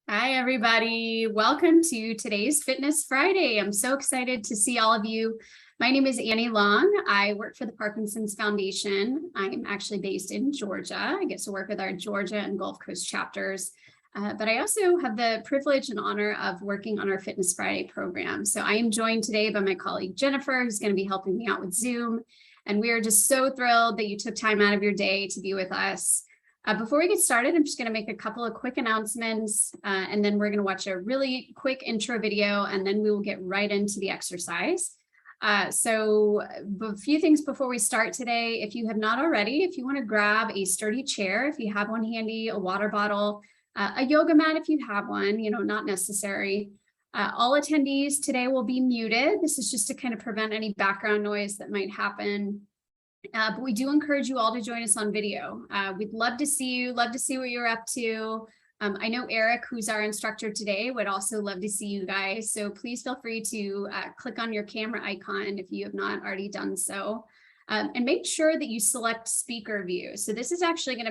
Hi, everybody. Welcome to today's Fitness Friday. I'm so excited to see all of you. My name is Annie Long. I work for the Parkinson's Foundation. I'm actually based in Georgia. I get to work with our Georgia and Gulf Coast chapters. But I also have the privilege and honor of working on our Fitness Friday program. So I am joined today by my colleague Jennifer, who's going to be helping me out with Zoom. And we are just so thrilled that you took time out of your day to be with us. Before we get started, I'm just going to make a couple of quick announcements, and then we're going to watch a really quick intro video, and then we will get right into the exercise. So a few things before we start today. If you have not already, if you want to grab a sturdy chair, if you have one handy, a water bottle, a yoga mat if you have one, not necessary. All attendees today will be muted. This is just to kind of prevent any background noise that might happen. But we do encourage you all to join us on video. We'd love to see you, love to see what you're up to. I know Eric, who's our instructor today, would also love to see you guys. So please feel free to click on your camera icon if you have not already done so. And make sure that you select speaker view. So this is actually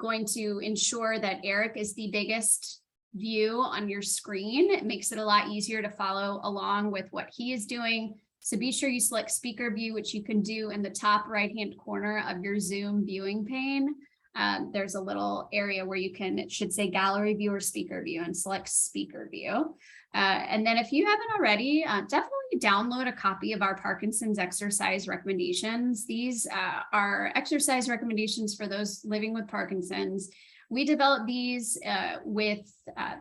going to ensure that Eric is the biggest view on your screen. It makes it a lot easier to follow along with what he is doing. So be sure you select speaker view, which you can do in the top right-hand corner of your Zoom viewing pane. There's a little area where you can, it should say gallery view or speaker view, and select speaker view. And then if you haven't already, definitely download a copy of our Parkinson's exercise recommendations. These are exercise recommendations for those living with Parkinson's. We developed these with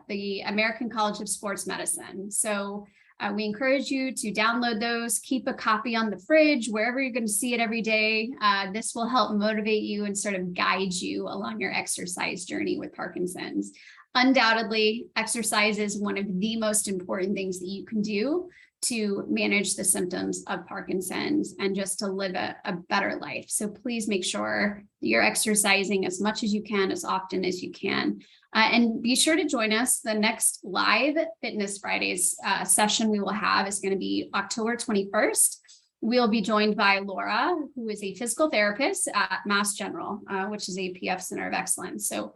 the American College of Sports Medicine. So we encourage you to download those, keep a copy on the fridge, wherever you're going to see it every day. This will help motivate you and sort of guide you along your exercise journey with Parkinson's. Undoubtedly, exercise is one of the most important things that you can do to manage the symptoms of Parkinson's and just to live a better life. So please make sure that you're exercising as much as you can, as often as you can. And be sure to join us. The next live Fitness Fridays session we will have is going to be October 21st. We'll be joined by Laura, who is a physical therapist at Mass General, which is a PF Center of Excellence. So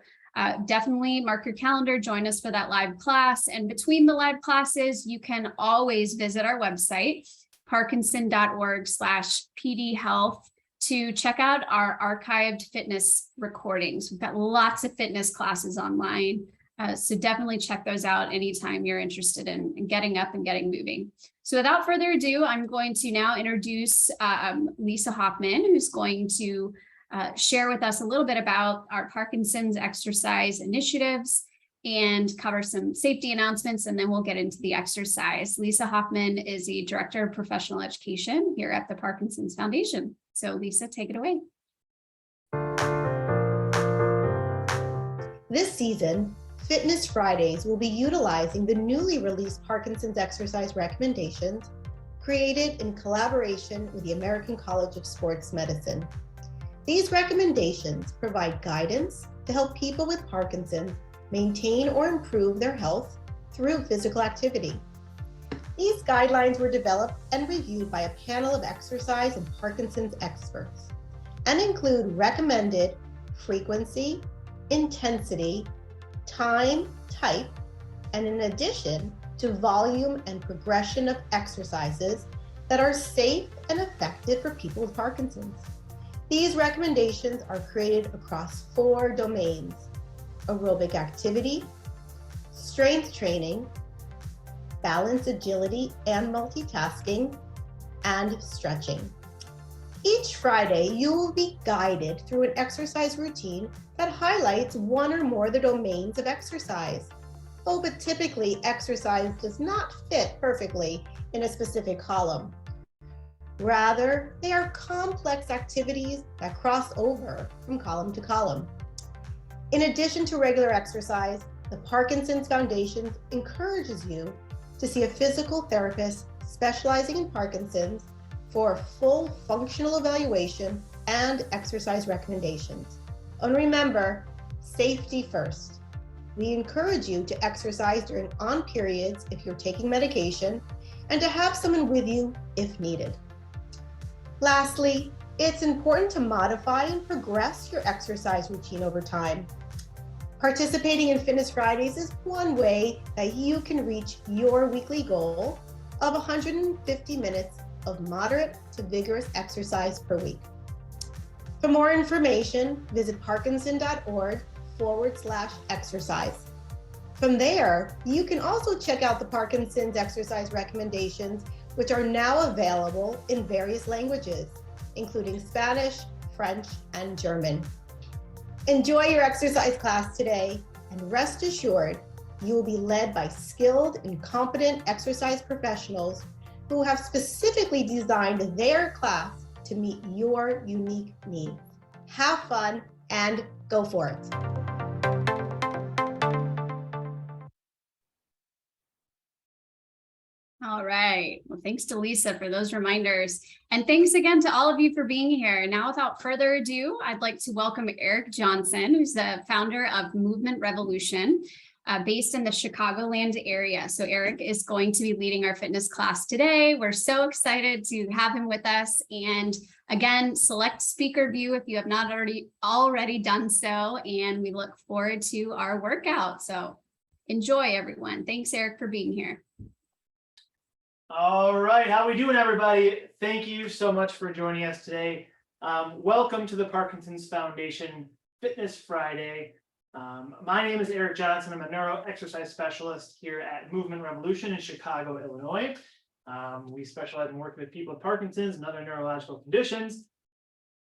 definitely mark your calendar, join us for that live class. And between the live classes, you can always visit our website, parkinson.org/pdhealth, to check out our archived fitness recordings. We've got lots of fitness classes online. So definitely check those out anytime you're interested in getting up and getting moving. So without further ado, I'm going to now introduce Lisa Hoffman, who's going to share with us a little bit about our Parkinson's exercise initiatives and cover some safety announcements, and then we'll get into the exercise. Lisa Hoffman is the Director of Professional Education here at the Parkinson's Foundation. So Lisa, take it away. This season, Fitness Fridays will be utilizing the newly released Parkinson's exercise recommendations created in collaboration with the American College of Sports Medicine. These recommendations provide guidance to help people with Parkinson's maintain or improve their health through physical activity. These guidelines were developed and reviewed by a panel of exercise and Parkinson's experts and include recommended frequency, intensity, time, type, and in addition to volume and progression of exercises that are safe and effective for people with Parkinson's. These recommendations are created across 4 domains: aerobic activity, strength training, balance, agility, and multitasking, and stretching. Each Friday, you will be guided through an exercise routine that highlights one or more of the domains of exercise. Oh, but typically exercise does not fit perfectly in a specific column. Rather, they are complex activities that cross over from column to column. In addition to regular exercise, the Parkinson's Foundation encourages you to see a physical therapist specializing in Parkinson's for a full functional evaluation and exercise recommendations. And remember, safety first. We encourage you to exercise during on periods if you're taking medication, and to have someone with you if needed. Lastly, it's important to modify and progress your exercise routine over time. Participating in Fitness Fridays is one way that you can reach your weekly goal of 150 minutes of moderate to vigorous exercise per week. For more information, visit parkinson.org/exercise. From there, you can also check out the Parkinson's exercise recommendations, which are now available in various languages, including Spanish, French, and German. Enjoy your exercise class today, and rest assured, you will be led by skilled and competent exercise professionals who have specifically designed their class to meet your unique needs. Have fun and go for it. All right. Well, thanks to Lisa for those reminders. And thanks again to all of you for being here. Now, without further ado, I'd like to welcome Eric Johnson, who's the founder of Movement Revolution, based in the Chicagoland area. So Eric is going to be leading our fitness class today. We're so excited to have him with us. And again, select speaker view if you have not already done so. And we look forward to our workout. So enjoy, everyone. Thanks, Eric, for being here. All right, how we doing, everybody? Thank you so much for joining us today. Welcome to the Parkinson's Foundation Fitness Friday. My name is Eric Johnson. I'm a neuro exercise specialist here at Movement Revolution in Chicago, Illinois. We specialize in working with people with Parkinson's and other neurological conditions.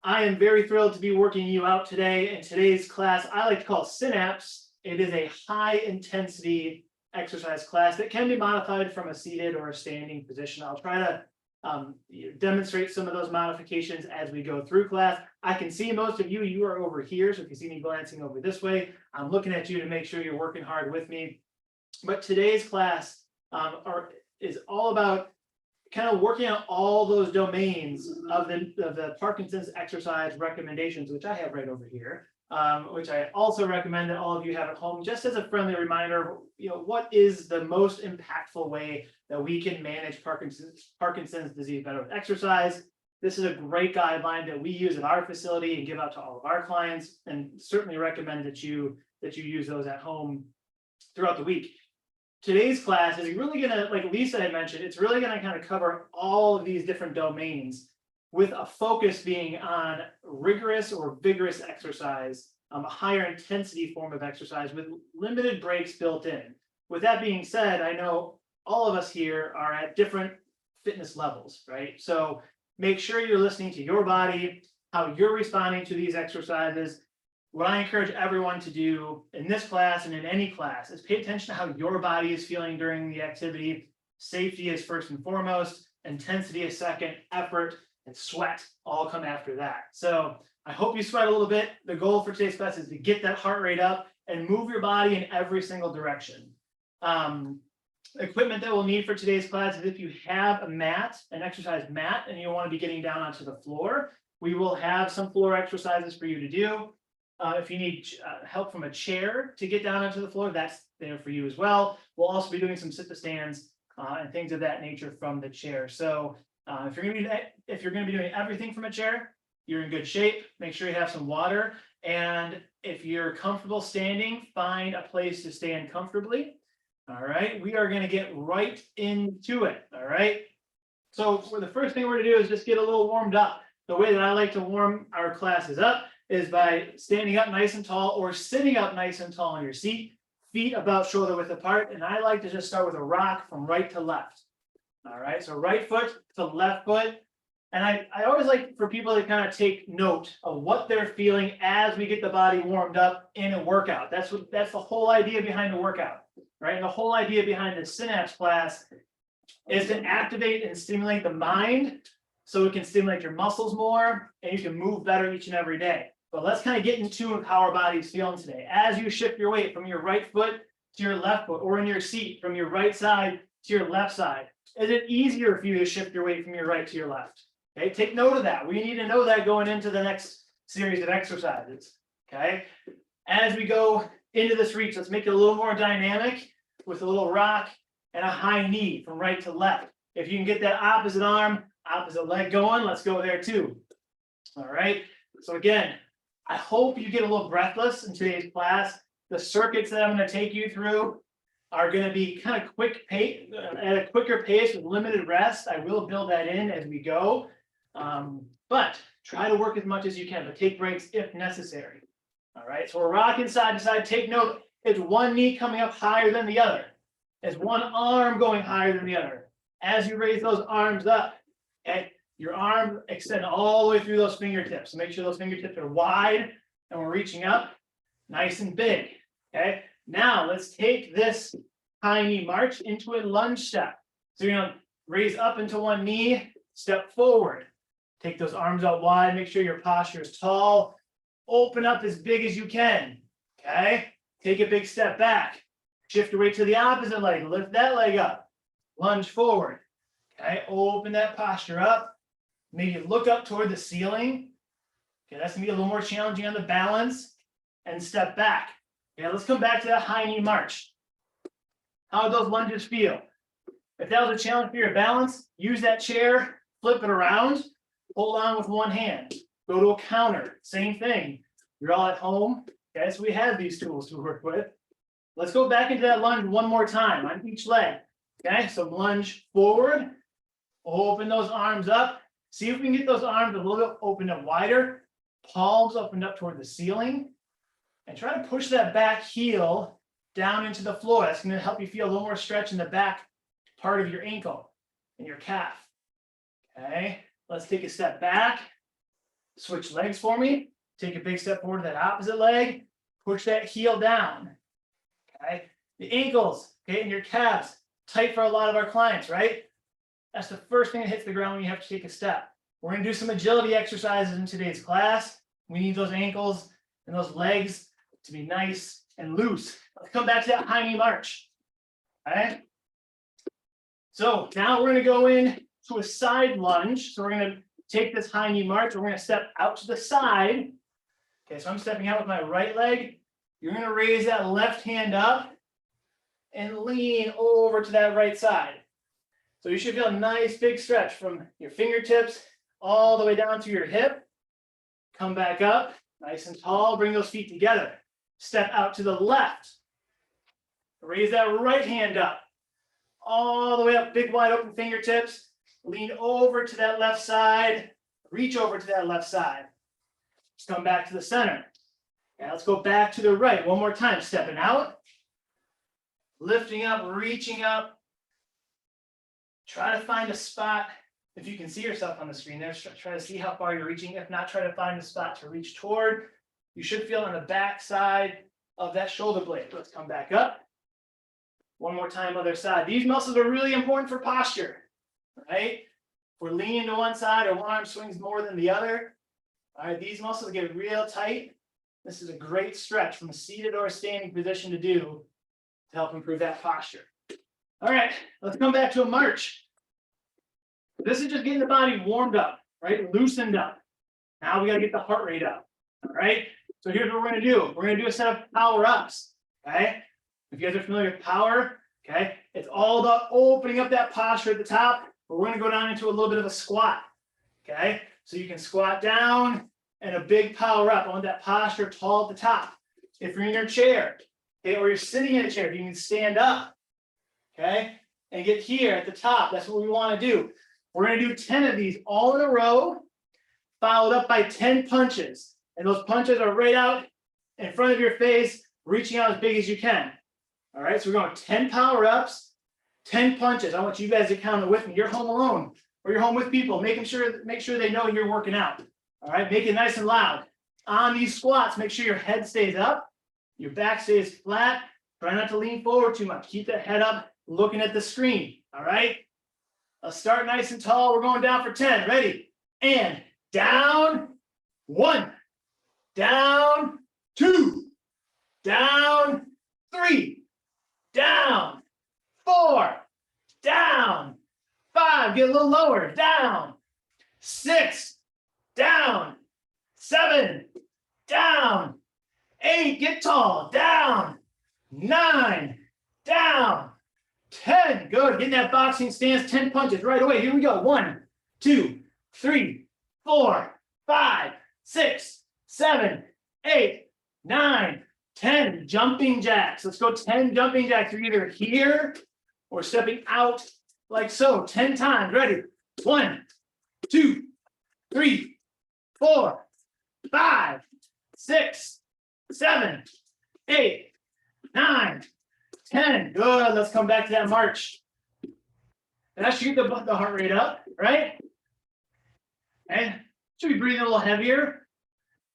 I am very thrilled to be working you out today. In today's class, I like to call Synapse. It is a high intensity exercise class that can be modified from a seated or a standing position. I'll try to demonstrate some of those modifications as we go through class. I can see most of you, you are over here. So if you see me glancing over this way, I'm looking at you to make sure you're working hard with me. But today's class is all about kind of working on all those domains of the Parkinson's exercise recommendations, which I have right over here. Which I also recommend that all of you have at home, just as a friendly reminder, what is the most impactful way that we can manage Parkinson's disease better with exercise. This is a great guideline that we use at our facility and give out to all of our clients, and certainly recommend that you use those at home throughout the week. Today's class is really gonna, like Lisa had mentioned, it's really gonna kind of cover all of these different domains, with a focus being on rigorous or vigorous exercise, a higher intensity form of exercise with limited breaks built in. With that being said, I know all of us here are at different fitness levels, right? So make sure you're listening to your body, how you're responding to these exercises. What I encourage everyone to do in this class and in any class is pay attention to how your body is feeling during the activity. Safety is first and foremost, intensity is second, effort and sweat all come after that. So I hope you sweat a little bit. The goal for today's class is to get that heart rate up and move your body in every single direction. Equipment that we'll need for today's class is if you have a mat, an exercise mat, and you want to be getting down onto the floor, we will have some floor exercises for you to do. If you need help from a chair to get down onto the floor, that's there for you as well. We'll also be doing some sit to stands and things of that nature from the chair. So if you're going to be doing everything from a chair, you're in good shape. Make sure you have some water. And if you're comfortable standing, find a place to stand comfortably. All right. We are going to get right into it. All right. So for the first thing we're going to do is just get a little warmed up. The way that I like to warm our classes up is by standing up nice and tall or sitting up nice and tall in your seat, feet about shoulder width apart. And I like to just start with a rock from right to left. All right, so right foot to left foot. And I always like for people to kind of take note of what they're feeling as we get the body warmed up in a workout. That's the whole idea behind the workout, right? And the whole idea behind the Synapse class is to activate and stimulate the mind so it can stimulate your muscles more and you can move better each and every day. But let's kind of get in tune with how our body is feeling today. As you shift your weight from your right foot to your left foot, or in your seat from your right side to your left side, is it easier for you to shift your weight from your right to your left? Okay, take note of that. We need to know that going into the next series of exercises. Okay, as we go into this reach, let's make it a little more dynamic with a little rock and a high knee from right to left. If you can get that opposite arm, opposite leg going, let's go there too. All right. So again, I hope you get a little breathless in today's class. The circuits that I'm going to take you through are going to be kind of quick pace, at a quicker pace with limited rest. I will build that in as we go, but try to work as much as you can, but take breaks if necessary. All right, so we're rocking side to side. Take note, it's one knee coming up higher than the other. It's one arm going higher than the other. As you raise those arms up, okay, your arm extend all the way through those fingertips. So make sure those fingertips are wide and we're reaching up nice and big. Okay, now let's take this high knee march into a lunge step. So you're gonna raise up into one knee, step forward. Take those arms out wide, make sure your posture is tall. Open up as big as you can. Okay, take a big step back. Shift your weight to the opposite leg, lift that leg up. Lunge forward. Okay, open that posture up. Maybe look up toward the ceiling. Okay, that's gonna be a little more challenging on the balance. And step back. Okay, let's come back to that high knee march. How do those lunges feel? If that was a challenge for your balance, use that chair, flip it around, hold on with one hand. Go to a counter, same thing. You're all at home. Okay, so we have these tools to work with. Let's go back into that lunge one more time on each leg. Okay, so lunge forward, open those arms up. See if we can get those arms a little bit opened up wider, palms opened up toward the ceiling, and try to push that back heel down into the floor. That's going to help you feel a little more stretch in the back part of your ankle and your calf. Okay, let's take a step back, switch legs for me, take a big step forward to that opposite leg, push that heel down. Okay, the ankles, okay, and your calves, tight for a lot of our clients, right? That's the first thing that hits the ground when you have to take a step. We're going to do some agility exercises in today's class. We need those ankles and those legs to be nice and loose. Let's come back to that high knee march. All right. So now we're going to go in to a side lunge. So we're going to take this high knee march. We're going to step out to the side. Okay, so I'm stepping out with my right leg. You're going to raise that left hand up and lean over to that right side. So you should feel a nice big stretch from your fingertips all the way down to your hip. Come back up, nice and tall. Bring those feet together. Step out to the left. Raise that right hand up. All the way up, big wide open fingertips. Lean over to that left side. Reach over to that left side. Just come back to the center. Now let's go back to the right one more time. Stepping out. Lifting up, reaching up. Try to find a spot. If you can see yourself on the screen there, try to see how far you're reaching. If not, try to find a spot to reach toward. You should feel on the back side of that shoulder blade. Let's come back up. One more time, other side. These muscles are really important for posture, right? If we're leaning to one side or one arm swings more than the other, all right, these muscles get real tight. This is a great stretch from a seated or a standing position to do to help improve that posture. All right, let's come back to a march. This is just getting the body warmed up, right? Loosened up. Now we got to get the heart rate up, all right? So here's what we're going to do. We're going to do a set of power ups, okay? If you guys are familiar with power, okay, it's all about opening up that posture at the top, but we're going to go down into a little bit of a squat, okay? So you can squat down and a big power up. I want that posture tall at the top. If you're in your chair, okay, or you're sitting in a chair, you can stand up, okay, and get here at the top. That's what we want to do. We're going to do 10 of these all in a row, followed up by 10 punches. And those punches are right out in front of your face, reaching out as big as you can. All right, so we're going 10 power ups, 10 punches. I want you guys to count it with me. You're home alone or you're home with people, make sure they know you're working out. All right, make it nice and loud. On these squats, make sure your head stays up, your back stays flat. Try not to lean forward too much. Keep that head up, looking at the screen. All right, let's start nice and tall. We're going down for 10. Ready? And down. 1, down, 2, down, 3, down, 4, down, 5, get a little lower, down, 6, down, 7, down, 8, get tall, down, 9, down, 10, good, get in that boxing stance, 10 punches right away, here we go, 1, 2, 3, 4, 5, 6, 7, 8, 9, 10 jumping jacks. Let's go 10 jumping jacks. You're either here or stepping out like so. 10 times. Ready? 1, 2, 3, 4, 5, 6, 7, 8, 9, 10. Good. Let's come back to that march. And that should get the heart rate up, right? And should be breathing a little heavier.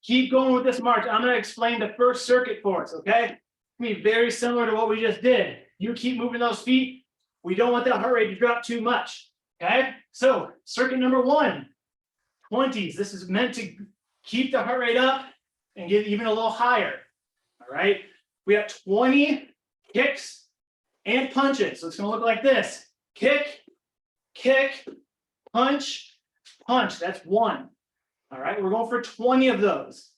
Keep going with this march. I'm going to explain the first circuit for us, okay? It's going to be very similar to what we just did. You keep moving those feet. We don't want that heart rate to drop too much, okay? So circuit number 1, 20s. This is meant to keep the heart rate up and get even a little higher, all right? We have 20 kicks and punches. So it's going to look like this. Kick, kick, punch, punch. That's 1. All right, we're going for 20 of those.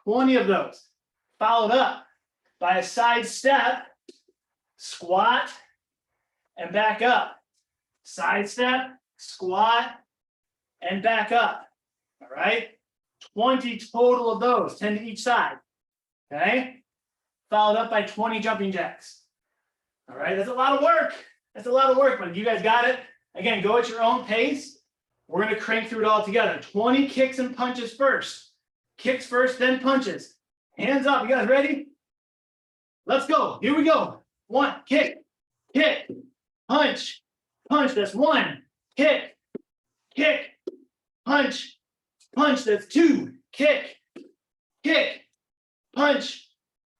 20 of those. Followed up by a side step, squat, and back up. Side step, squat, and back up. All right, 20 total of those, 10 to each side. Okay, followed up by 20 jumping jacks. All right, that's a lot of work. That's a lot of work, but you guys got it. Again, go at your own pace. We're going to crank through it all together. 20 kicks and punches first. Kicks first, then punches. Hands up. You guys ready? Let's go. Here we go. 1, kick, kick, punch, punch. That's 1. Kick, kick, punch, punch. That's 2. Kick, kick, punch,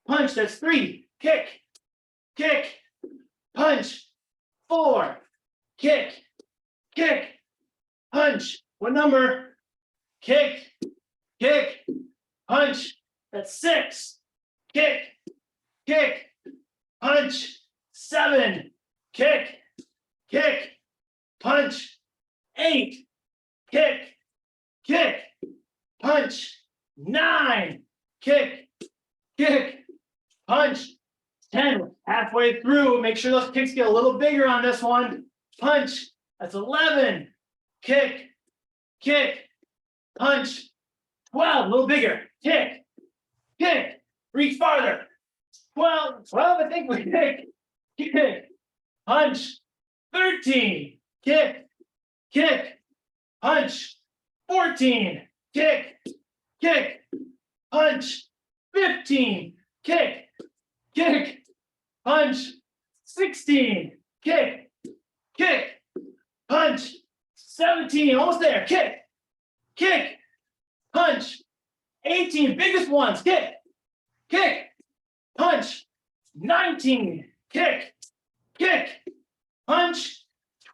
punch. That's 3. Kick, kick, punch. 4. Kick, kick, punch. What number? Kick, kick, punch. That's 6. Kick, kick, punch. 7. Kick, kick, punch. 8. Kick, kick, punch. 9. Kick, kick, punch. 10. Halfway through. Make sure those kicks get a little bigger on this one. Punch. That's 11. Kick, kick, punch. 12, a little bigger. Kick, kick, reach farther. 12, I think we kick, punch. 13, kick, kick, punch. 14, kick, kick, punch. 15, kick, kick, punch. 16, kick, kick, punch. 17, almost there. Kick, kick, punch. 18, biggest ones. Kick, kick, punch. 19, kick, kick, punch.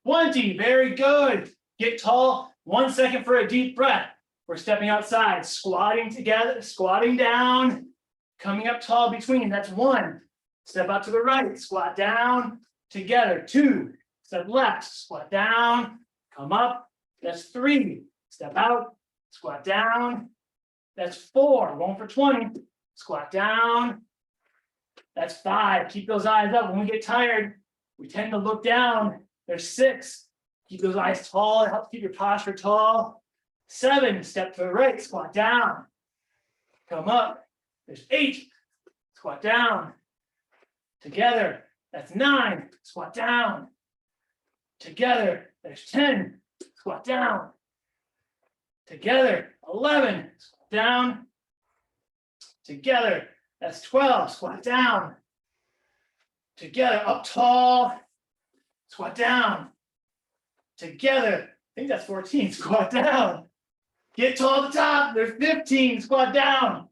20, very good. Get tall. 1 second for a deep breath. We're stepping outside, squatting together, squatting down, coming up tall between. That's 1. Step out to the right, squat down, together. 2, step left, squat down, come up. That's 3. Step out, squat down. That's 4. Going for 20. Squat down. That's 5. Keep those eyes up. When we get tired, we tend to look down. There's 6. Keep those eyes tall. It helps keep your posture tall. 7. Step to the right. Squat down. Come up. There's 8. Squat down. Together. That's 9. Squat down. Together. There's 10. Squat down. Together. 11. Squat down. Together. That's 12. Squat down. Together. Up tall. Squat down. Together. I think that's 14. Squat down. Get tall at the top. There's 15. Squat down.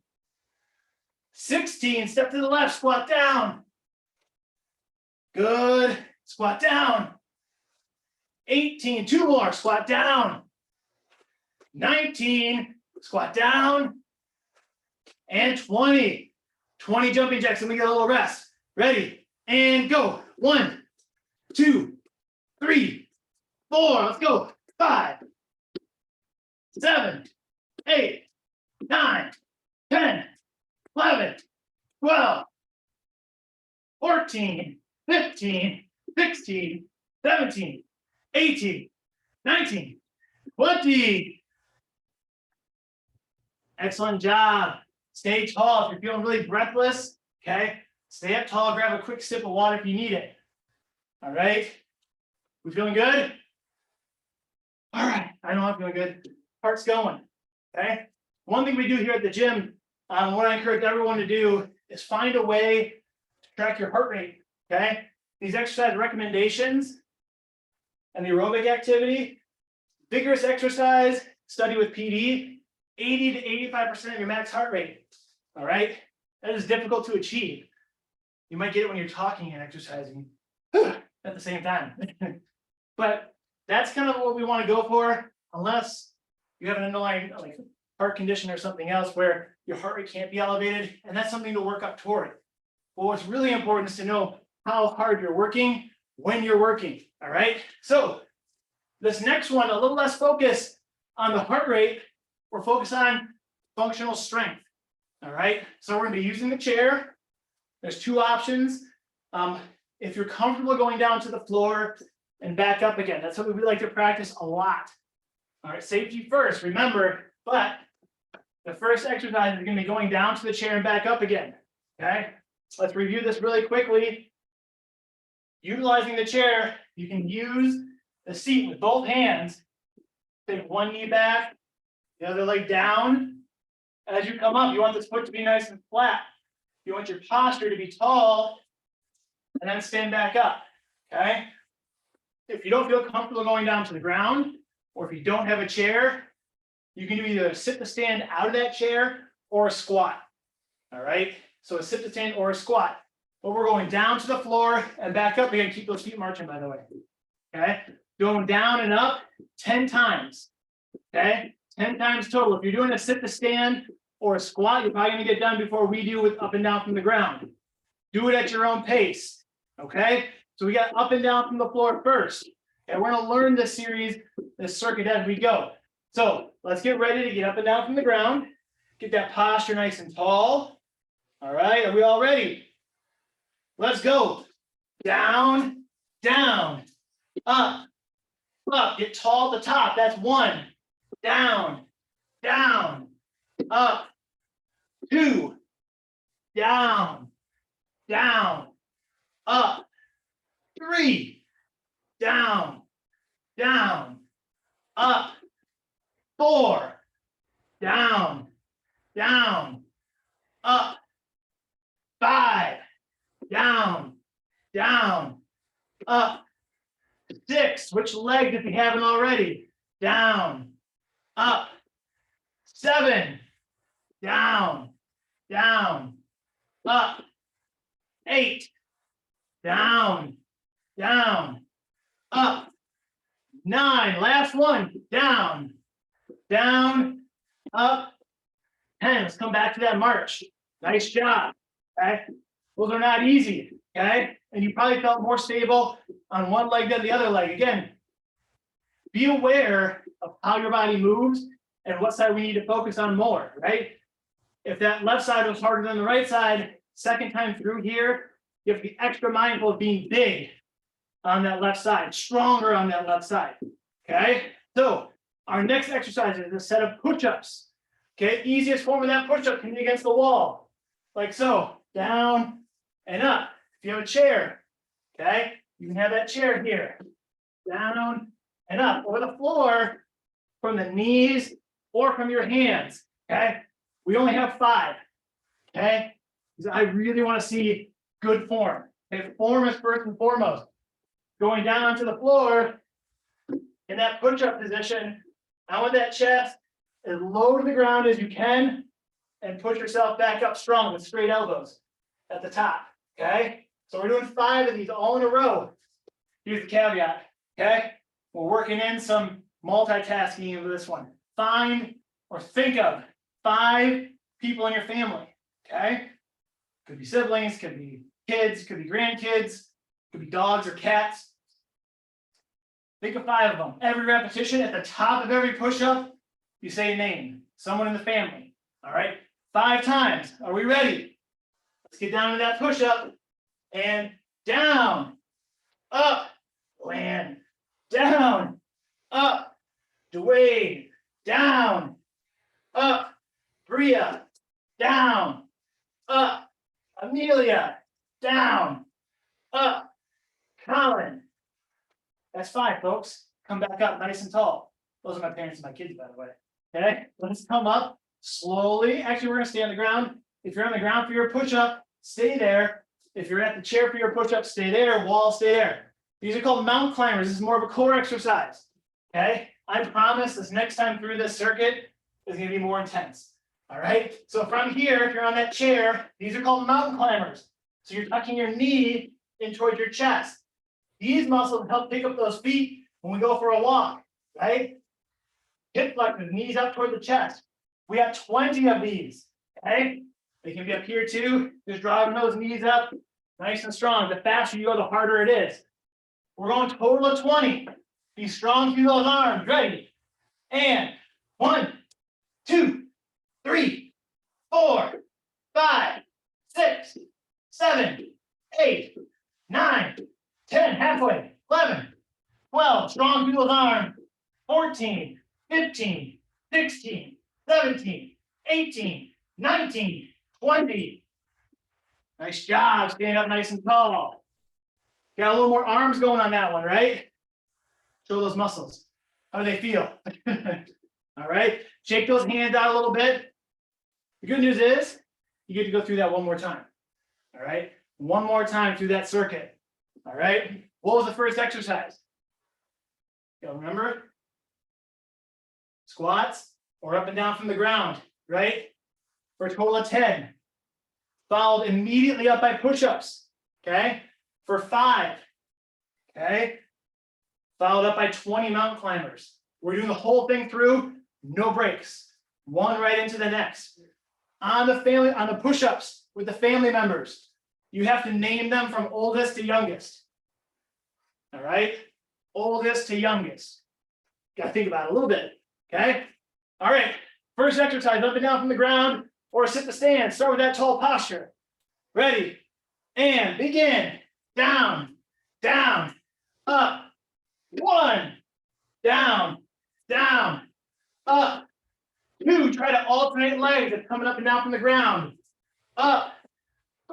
16. Step to the left. Squat down. Good. Squat down. 18. 2 more. Squat down. 19. Squat down. And 20. 20 jumping jacks, and we get a little rest. Ready? And go. 1, 2, 3, 4. Let's go. 5, 7, 8, 9, 10, 11, 12, 14, 15, 16, 17, 18, 19, 20. Excellent job. Stay tall. If you're feeling really breathless, okay, stay up tall, grab a quick sip of water if you need it. All right, we feeling good? All right, I know I'm feeling good. Heart's going, okay? One thing we do here at the gym, what I encourage everyone to do is find a way to track your heart rate, okay? These exercise recommendations and the aerobic activity, vigorous exercise, study with PD, 80 to 85% of your max heart rate, all right? That is difficult to achieve. You might get it when you're talking and exercising at the same time. But that's kind of what we want to go for, unless you have an underlying like heart condition or something else where your heart rate can't be elevated, and that's something to work up toward. But what's really important is to know how hard you're working when you're working, all right? So this next one, a little less focus on the heart rate, we're focused on functional strength, all right? So we're gonna be using the chair. There's two options. If you're comfortable going down to the floor and back up again, that's what we like to practice a lot. All right, safety first, remember, but the first exercise is gonna be going down to the chair and back up again, okay? Let's review this really quickly. Utilizing the chair, you can use the seat with both hands. Take one knee back, the other leg down. As you come up, you want this foot to be nice and flat. You want your posture to be tall, and then stand back up, okay? If you don't feel comfortable going down to the ground, or if you don't have a chair, you can do either a sit to stand out of that chair or a squat, all right? So a sit to stand or a squat. But we're going down to the floor and back up again. Keep those feet marching, by the way, okay? Going down and up 10 times, okay? 10 times total. If you're doing a sit to stand or a squat, you're probably gonna get done before we do with up and down from the ground. Do it at your own pace, okay? So we got up and down from the floor first. And we're gonna learn this series, this circuit as we go. So let's get ready to get up and down from the ground. Get that posture nice and tall. All right, are we all ready? Let's go. Down, down, up, up. Get tall at the top. That's 1. Down, down, up. 2. Down, down, up. 3. Down, down, up. 4. Down, down, up. 5. Down, down, up. 6. Switch legs if you haven't already. Down, up. 7. Down, down, up. 8. Down, down, up. 9. Last one. Down, down, up. 10. Let's come back to that march. Nice job. Okay. Those are not easy. Okay. And you probably felt more stable on one leg than the other leg. Again, be aware of how your body moves and what side we need to focus on more, right? If that left side was harder than the right side, second time through here, you have to be extra mindful of being big on that left side, stronger on that left side, okay? So our next exercise is a set of push-ups, okay? Easiest form of that push-up can be against the wall, like so, down and up. If you have a chair, okay, you can have that chair here, down and up, or the floor from the knees or from your hands, okay? We only have 5, okay? Because I really want to see good form. Okay, form is first and foremost. Going down onto the floor in that push-up position, I want that chest as low to the ground as you can and push yourself back up strong with straight elbows at the top, okay? So we're doing 5 of these all in a row. Here's the caveat, okay? We're working in some multitasking into this one. Find or think of 5 people in your family, okay? Could be siblings, could be kids, could be grandkids, could be dogs or cats. Think of 5 of them. Every repetition, at the top of every push-up, you say a name, someone in the family, all right? 5 times. Are we ready? Let's get down to that push-up and down, up, land, down, up, Dwayne, down, up, Bria, down. That's 5, folks. Come back up nice and tall. Those are my parents and my kids, by the way. Okay, let's come up slowly. Actually, we're gonna stay on the ground. If you're on the ground for your push-up, stay there. If you're at the chair for your push-up, stay there. Wall, stay there. These are called mountain climbers. This is more of a core exercise. Okay, I promise this next time through this circuit is gonna be more intense. All right, so from here, if you're on that chair, these are called mountain climbers. So you're tucking your knee in towards your chest. These muscles help pick up those feet when we go for a walk, right? Hip flexors, knees up toward the chest. We have 20 of these, okay? They can be up here too. Just driving those knees up, nice and strong. The faster you go, the harder it is. We're going total of 20. Be strong through those arms, ready? And 1, 2, 3, 4, 5, 6, 7, 8, 9, 10, halfway, 11, 12, strong through those arms, 14, 15, 16, 17, 18, 19, 20. Nice job, stand up nice and tall. Got a little more arms going on that one, right? Show those muscles. How do they feel? All right, shake those hands out a little bit. The good news is you get to go through that one more time. All right, one more time through that circuit. All right, what was the first exercise? Y'all remember? Squats or up and down from the ground, right? For a total of 10. Followed immediately up by push-ups, okay? For 5, okay? Followed up by 20 mountain climbers. We're doing the whole thing through, no breaks. One right into the next. On the push-ups with the family members, you have to name them from oldest to youngest. All right? Oldest to youngest. Got to think about it a little bit, okay? All right, first exercise, up and down from the ground or sit to stand. Start with that tall posture. Ready? And begin. Down, down, up. 1, down, down, up. 2, try to alternate legs. It's coming up and down from the ground. Up.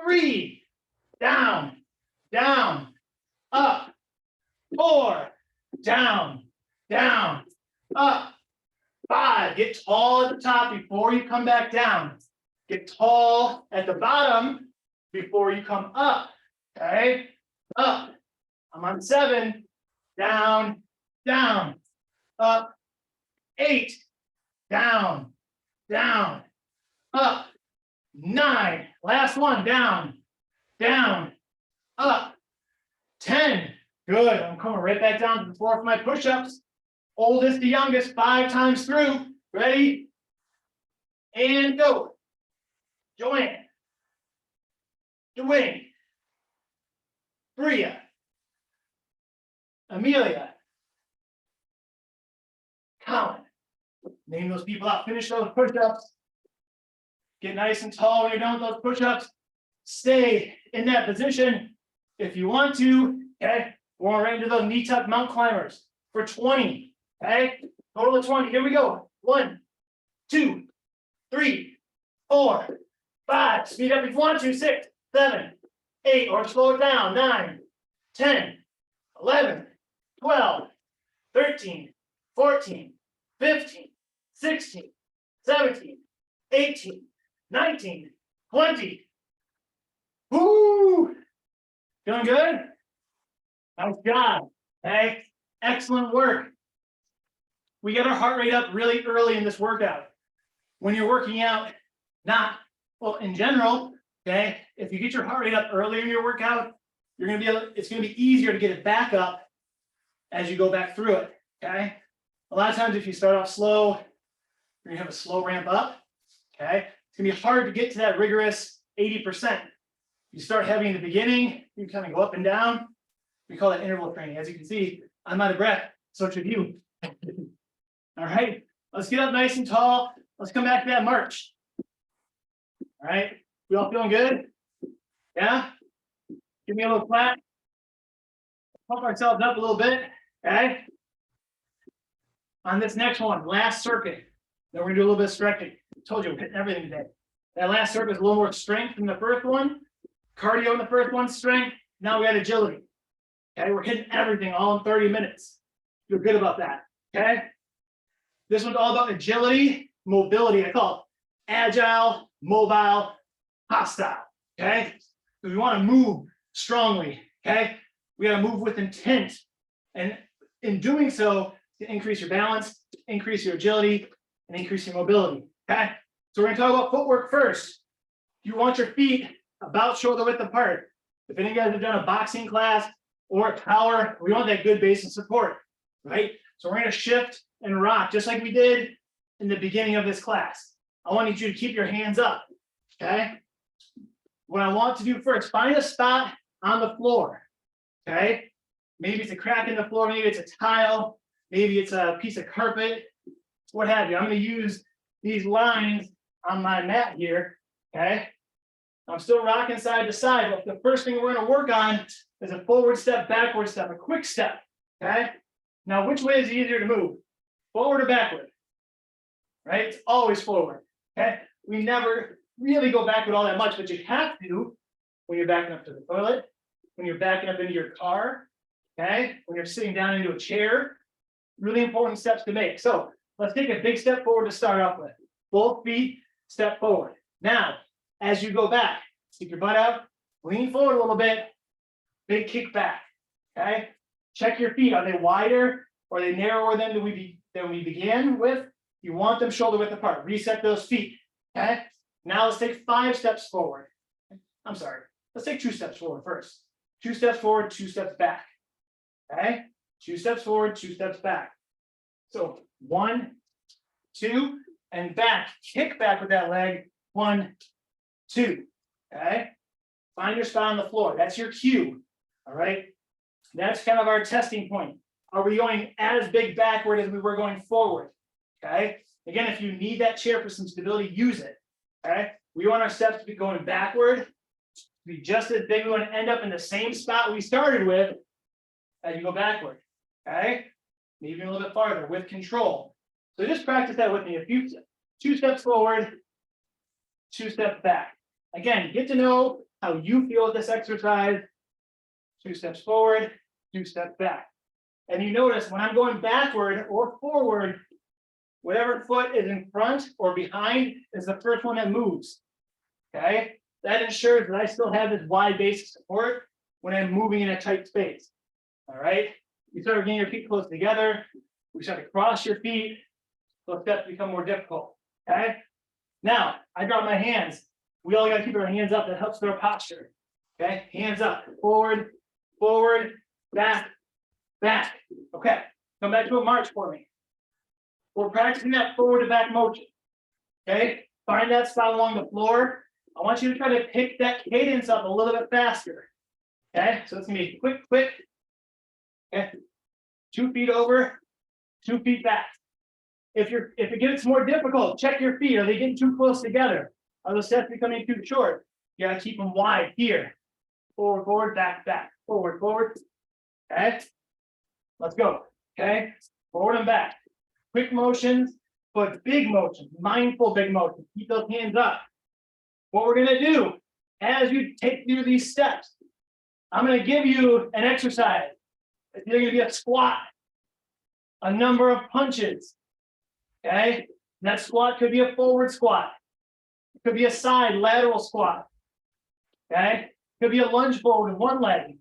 3, down, down, up. 4, down, down, up. 5, get tall at the top before you come back down. Get tall at the bottom before you come up. Okay? Up. I'm on 7. Down, down, up. 8, down, down, up. 9, last one, down, down, up. 10, good. I'm coming right back down to the floor for my push-ups. Oldest to youngest, 5 times through. Ready? And go. Joanne. Dwayne. Bria. Amelia. Colin. Name those people out. Finish those push-ups. Get nice and tall when you're done with those push-ups. Stay in that position if you want to. Okay. We're right into those knee tuck mountain climbers for 20. Okay, total of 20. Here we go. 1, 2, 3, 4, 5. Speed up if you want to. 6, 7, 8, or slow it down. 9, 10, 11, 12, 13, 14, 15, 16, 17, 18, 19, 20. Woo! Feeling good? Nice job. Okay, excellent work. We get our heart rate up really early in this workout. When you're working out, in general, okay, if you get your heart rate up early in your workout, it's gonna be easier to get it back up as you go back through it, okay? A lot of times if you start off slow, you're gonna have a slow ramp up, okay? It's gonna be hard to get to that rigorous 80%. You start heavy in the beginning, you kind of go up and down. We call that interval training. As you can see, I'm out of breath, so should you. All right, let's get up nice and tall. Let's come back to that march. All right, we all feeling good? Yeah? Give me a little clap. Pump ourselves up a little bit, okay? On this next one, last circuit, then we're gonna do a little bit of stretching. I told you, we're hitting everything today. That last circuit is a little more strength than the first one. Cardio in the first one, strength. Now we got agility. Okay, we're hitting everything all in 30 minutes. Feel good about that. Okay. This one's all about agility, mobility. I call it agile, mobile, hostile. Okay. So we want to move strongly. Okay. We got to move with intent. And in doing so, to increase your balance, increase your agility, and increase your mobility. Okay. So we're going to talk about footwork first. You want your feet about shoulder width apart. If any of you guys have done a boxing class or a power, we want that good base of support, right? So we're going to shift and rock just like we did in the beginning of this class. I want you to keep your hands up, okay? What I want to do first, find a spot on the floor, okay? Maybe it's a crack in the floor, maybe it's a tile, maybe it's a piece of carpet, what have you. I'm going to use these lines on my mat here, okay? I'm still rocking side to side, but the first thing we're going to work on is a forward step, backward step, a quick step, okay? Now, which way is it easier to move? Forward or backward? Right? It's always forward, okay? We never really go backward all that much, but you have to when you're backing up to the toilet, when you're backing up into your car, okay? When you're sitting down into a chair, really important steps to make. So let's take a big step forward to start off with. Both feet step forward. Now, as you go back, stick your butt out, lean forward a little bit, big kick back, okay? Check your feet. Are they wider or are they narrower than we began with? You want them shoulder width apart. Reset those feet, okay? Now let's take 5 steps forward. I'm sorry. Let's take 2 steps forward first. 2 steps forward, 2 steps back, okay? 2 steps forward, 2 steps back. So 1, 2, and back. Kick back with that leg. 1, 2, okay? Find your spot on the floor. That's your cue, all right? That's kind of our testing point. Are we going as big backward as we were going forward, okay? Again, if you need that chair for some stability, use it, okay? We want our steps to be going backward, to be just as big. We want to end up in the same spot we started with as you go backward, okay? Maybe a little bit farther with control. So just practice that with me. A few, 2 steps forward, 2 steps back. Again, get to know how you feel with this exercise. 2 steps forward, 2 steps back. And you notice when I'm going backward or forward, whatever foot is in front or behind is the first one that moves. Okay? That ensures that I still have this wide base of support when I'm moving in a tight space. All right? You start getting your feet close together. We start to cross your feet. Those steps become more difficult. Okay? Now, I drop my hands. We all got to keep our hands up. That helps with our posture. Okay? Hands up. Forward, forward, back, back. Okay. Come back to a march for me. We're practicing that forward to back motion. Okay? Find that spot along the floor. I want you to try to pick that cadence up a little bit faster. Okay? So it's going to be quick, quick. Okay? 2 feet over, 2 feet back. If it gets more difficult, check your feet. Are they getting too close together? Are those steps becoming too short? You gotta keep them wide here. Forward, forward, back, back. Forward, forward. Okay. Let's go. Okay. Forward and back. Quick motions, but big motions. Mindful big motions. Keep those hands up. What we're gonna do as you take through these steps, I'm gonna give you an exercise. It's either gonna be a squat, a number of punches. Okay, that squat could be a forward squat. It could be a side lateral squat. Okay, it could be a lunge forward with one leg. It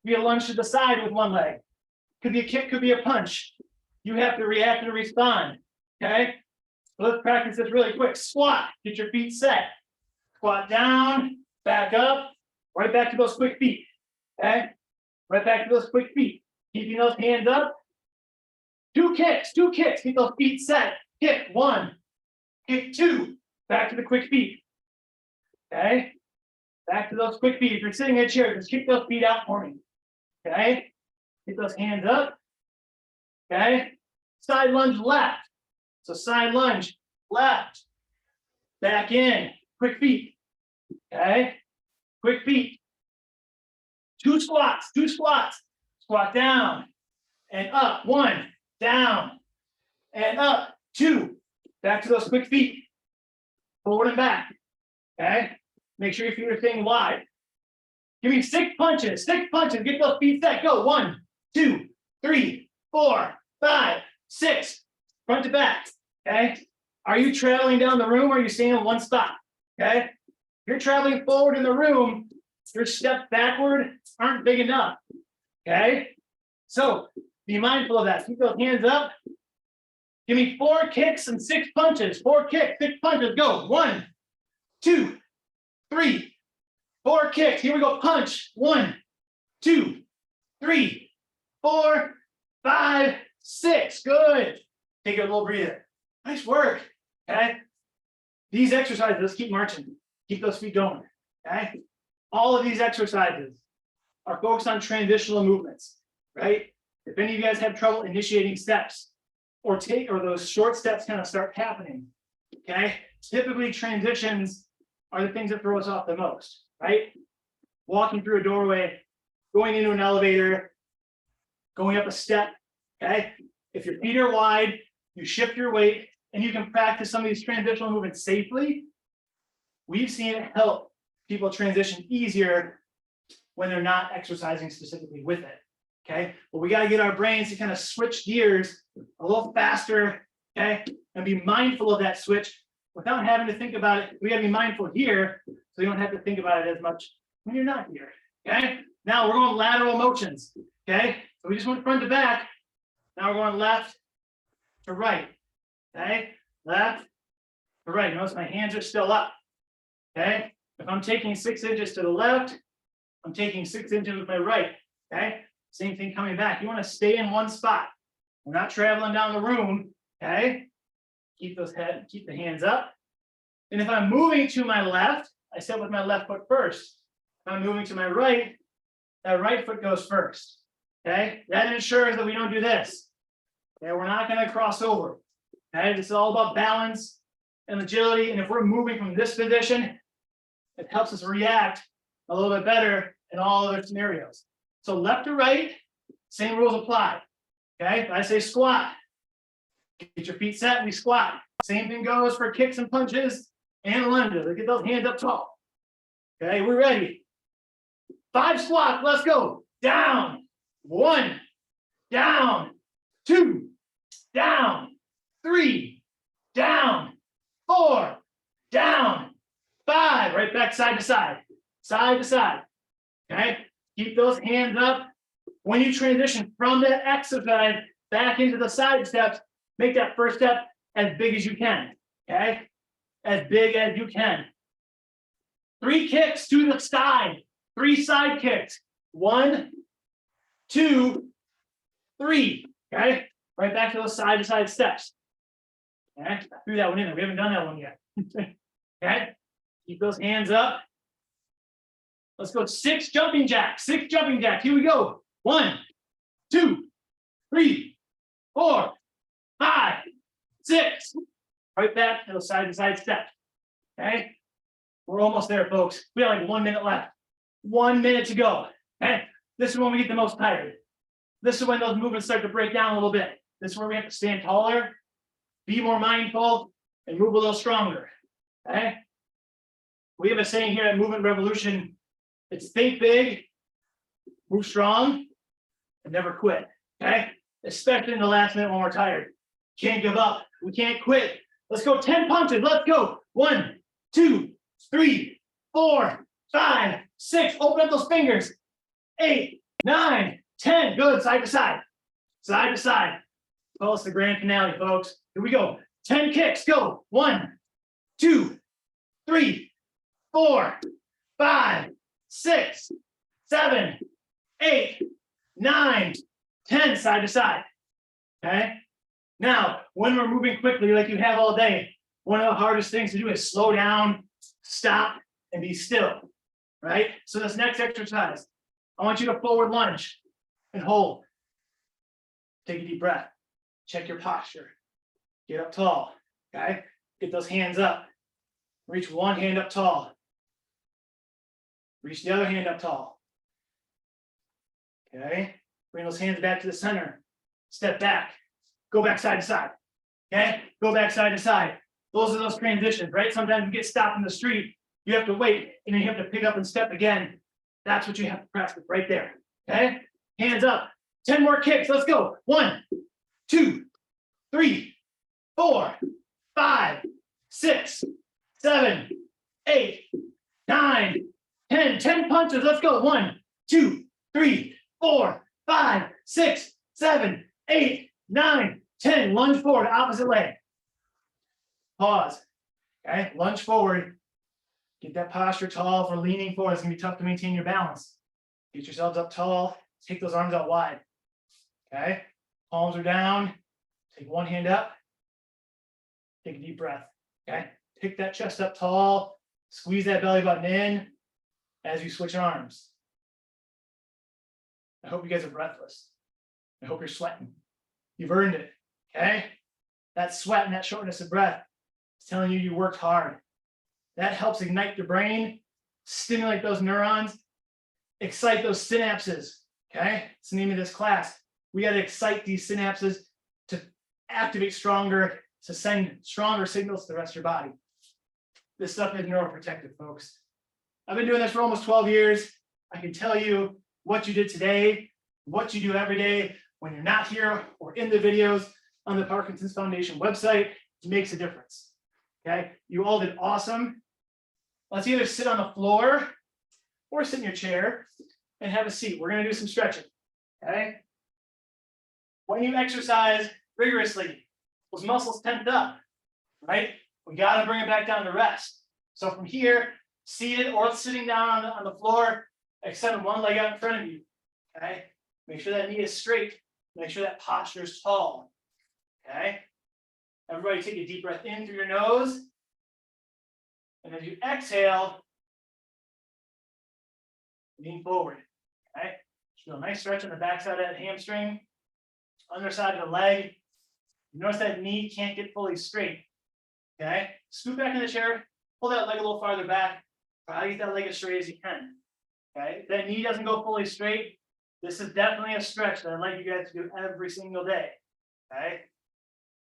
could be a lunge to the side with one leg. It could be a kick, could be a punch. You have to react and respond. Okay, so let's practice this really quick. Squat, get your feet set. Squat down, back up, right back to those quick feet. Okay, right back to those quick feet. Keeping those hands up. 2 kicks, 2 kicks. Keep those feet set. Kick 1, kick 2. Back to the quick feet. Okay? Back to those quick feet. If you're sitting in a chair, just kick those feet out for me. Okay? Get those hands up. Okay? Side lunge left. So side lunge left. Back in. Quick feet. Okay? Quick feet. 2 squats, 2 squats. Squat down and up. 1. Down and up. 2. Back to those quick feet. Forward and back. Okay. Make sure your feet are staying wide. Give me 6 punches, 6 punches. Get those feet set. Go. 1, 2, 3, 4, 5, 6. Front to back. Okay. Are you traveling down the room or are you staying in one spot? Okay. If you're traveling forward in the room, your steps backward aren't big enough. Okay. So be mindful of that. Keep those hands up. Give me 4 kicks and 6 punches. 4 kicks, 6 punches. Go. 1, 2, 3, 4 kicks. Here we go. Punch. 1, 2, 3, 4, 5, 6. Good. Take a little breather. Nice work. Okay. These exercises, let's keep marching. Keep those feet going. Okay. All of these exercises are focused on transitional movements, right? If any of you guys have trouble initiating steps or those short steps kind of start happening, okay? Typically transitions are the things that throw us off the most, right? Walking through a doorway, going into an elevator, going up a step, okay? If your feet are wide, you shift your weight and you can practice some of these transitional movements safely. We've seen it help people transition easier when they're not exercising specifically with it. Okay, but we got to get our brains to kind of switch gears a little faster, okay, and be mindful of that switch without having to think about it. We got to be mindful here so you don't have to think about it as much when you're not here. Okay, now we're going lateral motions. Okay, so we just went front to back. Now we're going left to right. Okay, left to right. Notice my hands are still up. Okay, if I'm taking 6 inches to the left, I'm taking 6 inches with my right. Okay. Same thing coming back. You want to stay in one spot. We're not traveling down the room. Okay. Keep the hands up. And if I'm moving to my left, I step with my left foot first. If I'm moving to my right, that right foot goes first. Okay. That ensures that we don't do this. Okay. We're not going to cross over. Okay. This is all about balance and agility. And if we're moving from this position, it helps us react a little bit better in all other scenarios. So left to right, same rules apply. Okay, if I say squat, get your feet set, we squat. Same thing goes for kicks and punches and lunges. Get those hands up tall. Okay, we're ready. 5 squats, let's go. Down, 1, down, 2, down, 3, down, 4, down, 5. Right back side to side, side to side. Okay. Keep those hands up. When you transition from that exercise back into the side steps, make that first step as big as you can. Okay? As big as you can. 3 kicks to the side. 3 side kicks. 1, 2, 3. Okay? Right back to those side to side steps. Okay? I threw that one in there. We haven't done that one yet. Okay? Keep those hands up. Let's go 6 jumping jacks. 6 jumping jacks. Here we go. 1, 2, 3, 4, 5, 6. Right back to those side to side steps. Okay. We're almost there, folks. We have like 1 minute left. 1 minute to go. Okay. This is when we get the most tired. This is when those movements start to break down a little bit. This is where we have to stand taller, be more mindful, and move a little stronger. Okay. We have a saying here at Movement Revolution. It's think big, move strong, and never quit. Okay? Especially in the last minute when we're tired. Can't give up. We can't quit. Let's go 10 punches. Let's go. 1, 2, 3, 4, 5, 6. Open up those fingers. 8, 9, 10. Good. Side to side. Side to side. Well, it's the grand finale, folks. Here we go. 10 kicks. Go. 1, 2, 3, 4, 5, 6, 7, 8, 9, 10, side to side. Okay. Now, when we're moving quickly, like you have all day, one of the hardest things to do is slow down, stop, and be still. Right. So this next exercise, I want you to forward lunge and hold. Take a deep breath. Check your posture. Get up tall. Okay. Get those hands up. Reach one hand up tall. Reach the other hand up tall. Okay. Bring those hands back to the center. Step back. Go back side to side. Okay. Go back side to side. Those are those transitions, right? Sometimes you get stopped in the street. You have to wait, and then you have to pick up and step again. That's what you have to press with right there. Okay, hands up. 10 more kicks. Let's go. 1, 2, 3, 4, 5, 6, 7, 8, 9, 10. 10 punches. Let's go. 1, 2, 3, 4, 5, 6, 7, 8, 9, 10. Lunge forward, opposite leg. Pause. Okay, lunge forward. Get that posture tall for leaning forward. It's gonna be tough to maintain your balance. Get yourselves up tall. Take those arms out wide. Okay, palms are down. Take one hand up. Take a deep breath. Okay, pick that chest up tall. Squeeze that belly button in as you switch arms. I hope you guys are breathless. I hope you're sweating. You've earned it. Okay, that sweat and that shortness of breath is telling you worked hard. That helps ignite your brain, stimulate those neurons, excite those synapses. Okay, it's the name of this class. We got to excite these synapses to activate stronger, to send stronger signals to the rest of your body. This stuff is neuroprotective, folks. I've been doing this for almost 12 years. I can tell you what you did today, what you do every day when you're not here or in the videos on the Parkinson's Foundation website makes a difference. Okay, you all did awesome. Let's either sit on the floor or sit in your chair and have a seat. We're going to do some stretching. Okay. When you exercise rigorously, those muscles tense up, right? We got to bring it back down to rest. So from here, seated or sitting down on the floor, extend one leg out in front of you. Okay. Make sure that knee is straight. Make sure that posture is tall. Okay. Everybody take a deep breath in through your nose. And as you exhale, lean forward. Okay. Just feel a nice stretch on the backside of that hamstring, underside of the leg. You notice that knee can't get fully straight. Okay. Scoot back in the chair, pull that leg a little farther back. Try to get that leg as straight as you can. Okay. If that knee doesn't go fully straight, this is definitely a stretch that I'd like you guys to do every single day. Okay.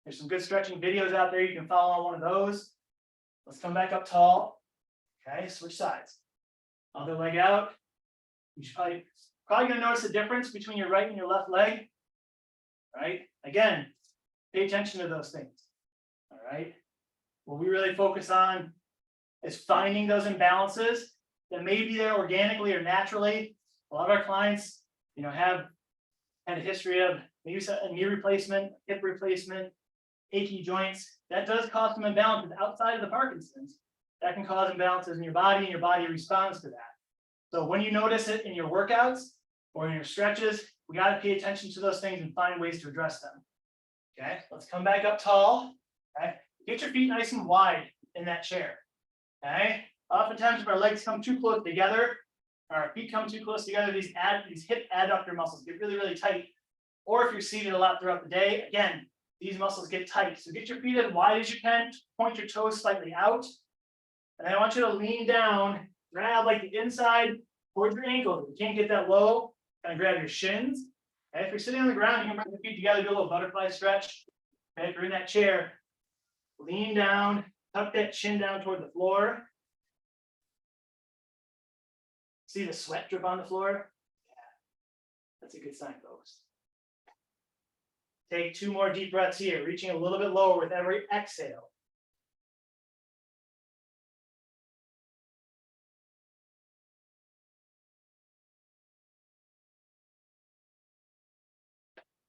There's some good stretching videos out there. You can follow on one of those. Let's come back up tall. Okay, switch sides. Other leg out. You should probably going to notice a difference between your right and your left leg. All right. Again, pay attention to those things. All right. What we really focus on is finding those imbalances that may be there organically or naturally. A lot of our clients, have had a history of maybe a knee replacement, hip replacement, achy joints. That does cause some imbalances outside of the Parkinson's. That can cause imbalances in your body, and your body responds to that. So when you notice it in your workouts or in your stretches, we got to pay attention to those things and find ways to address them. Okay, let's come back up tall. Okay, get your feet nice and wide in that chair. Okay, oftentimes if our legs come too close together, or our feet come too close together, these hip adductor muscles get really, really tight. Or if you're seated a lot throughout the day, again, these muscles get tight. So get your feet as wide as you can, point your toes slightly out. And I want you to lean down, grab like the inside towards your ankles. If you can't get that low, kind of grab your shins. Okay, if you're sitting on the ground, you can bring the feet together, do a little butterfly stretch. Okay, if you're in that chair, lean down, tuck that chin down toward the floor. See the sweat drip on the floor? Yeah, that's a good sign, folks. Take 2 more deep breaths here, reaching a little bit lower with every exhale.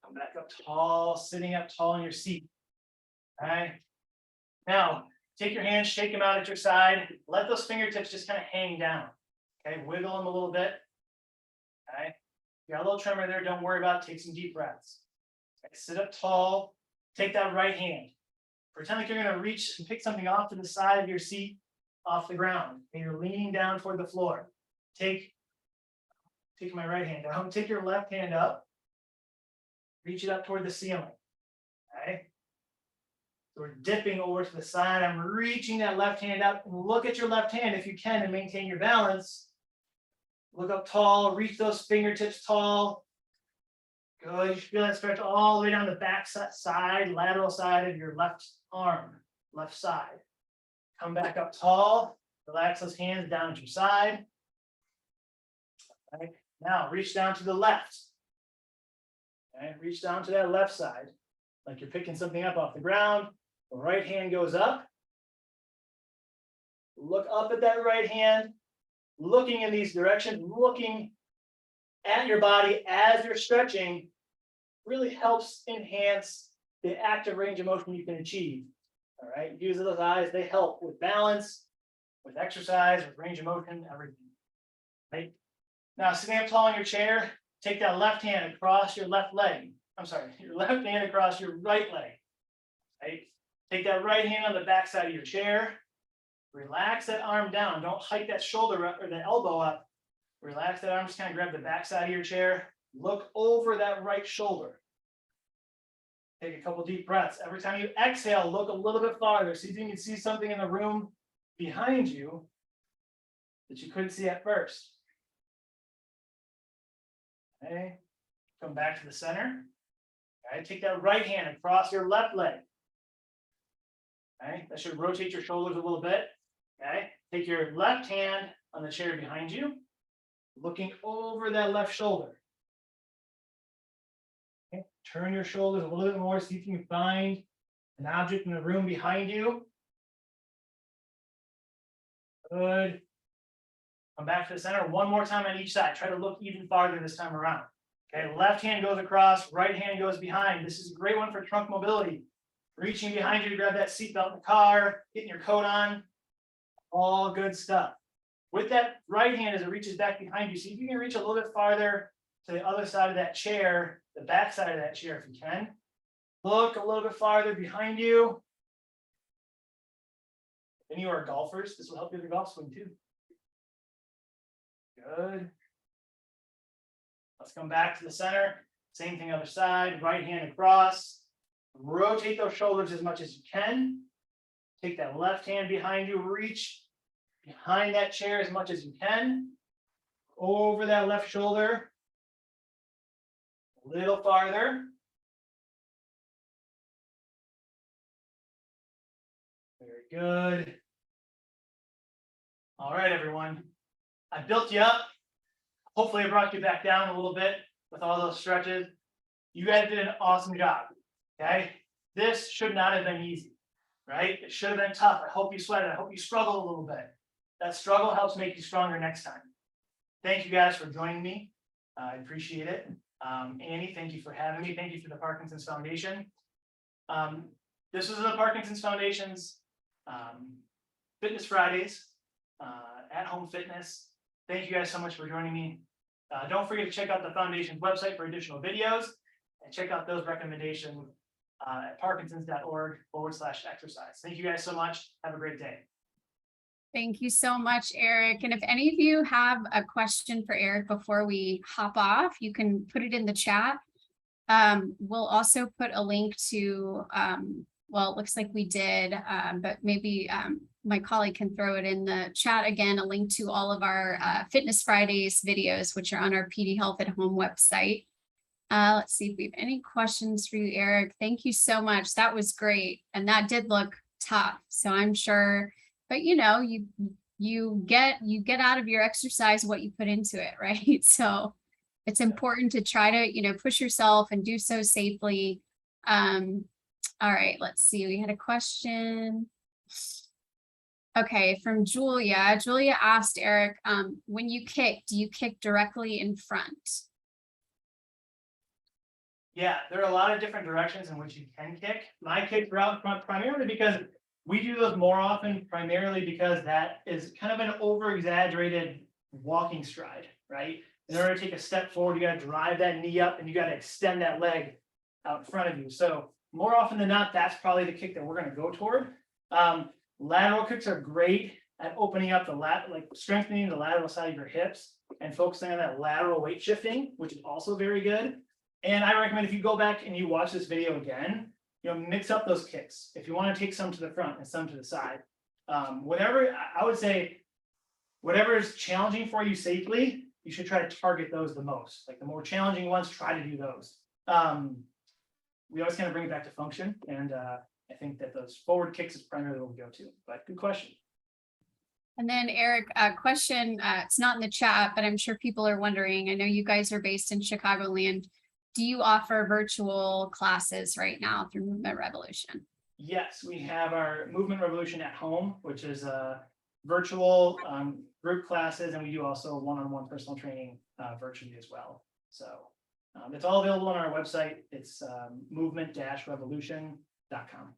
Come back up tall, sitting up tall in your seat. All right. Now, take your hands, shake them out at your side. Let those fingertips just kind of hang down. Okay, wiggle them a little bit. Okay, you got a little tremor there, don't worry about it. Take some deep breaths. Okay, sit up tall, take that right hand. Pretend like you're going to reach and pick something off to the side of your seat, off the ground. And you're leaning down toward the floor. Take my right hand down, take your left hand up, reach it up toward the ceiling. Okay. So we're dipping over to the side. I'm reaching that left hand up. Look at your left hand if you can and maintain your balance. Look up tall, reach those fingertips tall. Good. You should feel that stretch all the way down the back side, lateral side of your left arm, left side. Come back up tall. Relax those hands down at your side. Okay, now reach down to the left. Okay, reach down to that left side, like you're picking something up off the ground. The right hand goes up. Look up at that right hand, looking in these directions, looking at your body as you're stretching really helps enhance the active range of motion you can achieve. All right, use those eyes, they help with balance, with exercise, with range of motion, everything. Right? Now, sitting up tall in your chair, take that left hand across your left leg. I'm sorry, your left hand across your right leg. Right? Take that right hand on the back side of your chair. Relax that arm down. Don't hike that shoulder up or the elbow up. Relax that arm, just kind of grab the back side of your chair. Look over that right shoulder. Take a couple deep breaths. Every time you exhale, look a little bit farther. See if you can see something in the room behind you that you couldn't see at first. Okay, come back to the center. Okay, take that right hand across your left leg. Okay, that should rotate your shoulders a little bit. Okay, take your left hand on the chair behind you, looking over that left shoulder. Okay, turn your shoulders a little bit more, see if you can find an object in the room behind you. Good. Come back to the center one more time on each side. Try to look even farther this time around. Okay, left hand goes across, right hand goes behind. This is a great one for trunk mobility. Reaching behind you to grab that seatbelt in the car, getting your coat on, all good stuff. With that right hand as it reaches back behind you, see if you can reach a little bit farther to the other side of that chair, the back side of that chair if you can. Look a little bit farther behind you. If any of you are golfers, this will help you with your golf swing too. Good. Let's come back to the center. Same thing other side, right hand across. Rotate those shoulders as much as you can. Take that left hand behind you, reach behind that chair as much as you can. Over that left shoulder. A little farther. Very good. All right, everyone. I built you up. Hopefully I brought you back down a little bit with all those stretches. You guys did an awesome job. Okay, this should not have been easy, right? It should have been tough. I hope you sweated. I hope you struggled a little bit. That struggle helps make you stronger next time. Thank you guys for joining me. I appreciate it. Annie, thank you for having me. Thank you for the Parkinson's Foundation. This is the Parkinson's Foundation's Fitness Fridays, at-home fitness. Thank you guys so much for joining me. Don't forget to check out the Foundation's website for additional videos and check out those recommendations at parkinsons.org/exercise. Thank you guys so much. Have a great day. Thank you so much, Eric. And if any of you have a question for Eric before we hop off, you can put it in the chat. We'll also put a link to, well, it looks like we did, but maybe my colleague can throw it in the chat again, a link to all of our Fitness Fridays videos, which are on our PD Health at Home website. Let's see if we have any questions for you, Eric. Thank you so much. That was great. And that did look tough. So I'm sure, but you know, you get out of your exercise what you put into it, right? So it's important to try to, you know, push yourself and do so safely. All right, let's see. We had a question. Okay, from Julia. Julia asked Eric, when you kick, do you kick directly in front? Yeah, there are a lot of different directions in which you can kick. My kicks are out front primarily because we do those more often, primarily because that is kind of an over-exaggerated walking stride, right? In order to take a step forward, you got to drive that knee up and you got to extend that leg out in front of you. So more often than not, that's probably the kick that we're going to go toward. Lateral kicks are great at opening up the like strengthening the lateral side of your hips and focusing on that lateral weight shifting, which is also very good. And I recommend if you go back and you watch this video again, you know, mix up those kicks. If you want to take some to the front and some to the side, whatever, I would say, whatever is challenging for you safely, you should try to target those the most. Like the more challenging ones, try to do those. We always kind of bring it back to function. And I think that those forward kicks is primarily what we go to, but good question. And then Eric, a question, it's not in the chat, but I'm sure people are wondering, I know you guys are based in Chicagoland. Do you offer virtual classes right now through Movement Revolution? Yes, we have our Movement Revolution at Home, which is virtual group classes, and we do also one-on-one personal training virtually as well. So it's all available on our website. It's movement-revolution.com.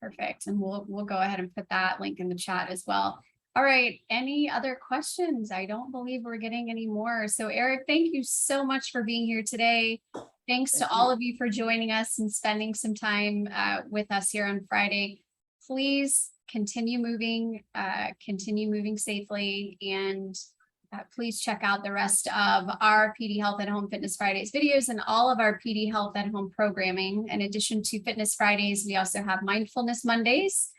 Perfect. And we'll go ahead and put that link in the chat as well. All right. Any other questions? I don't believe we're getting any more. So Eric, thank you so much for being here today. Thanks to all of you for joining us and spending some time with us here on Friday. Please continue moving safely, and please check out the rest of our PD Health at Home Fitness Fridays videos and all of our PD Health at Home programming. In addition to Fitness Fridays, we also have Mindfulness Mondays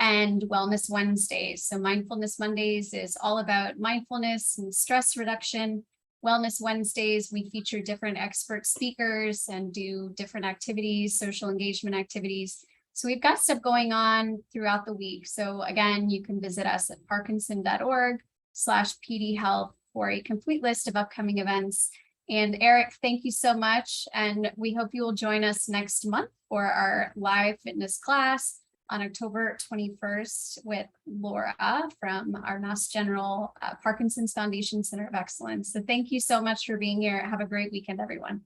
and Wellness Wednesdays. So Mindfulness Mondays is all about mindfulness and stress reduction. Wellness Wednesdays, we feature different expert speakers and do different activities, social engagement activities. So we've got stuff going on throughout the week. So again, you can visit us at parkinson.org/PD Health for a complete list of upcoming events. And Eric, thank you so much. And we hope you will join us next month for our live fitness class on October 21st with Laura from our Mass General Parkinson's Foundation Center of Excellence. So thank you so much for being here. Have a great weekend, everyone.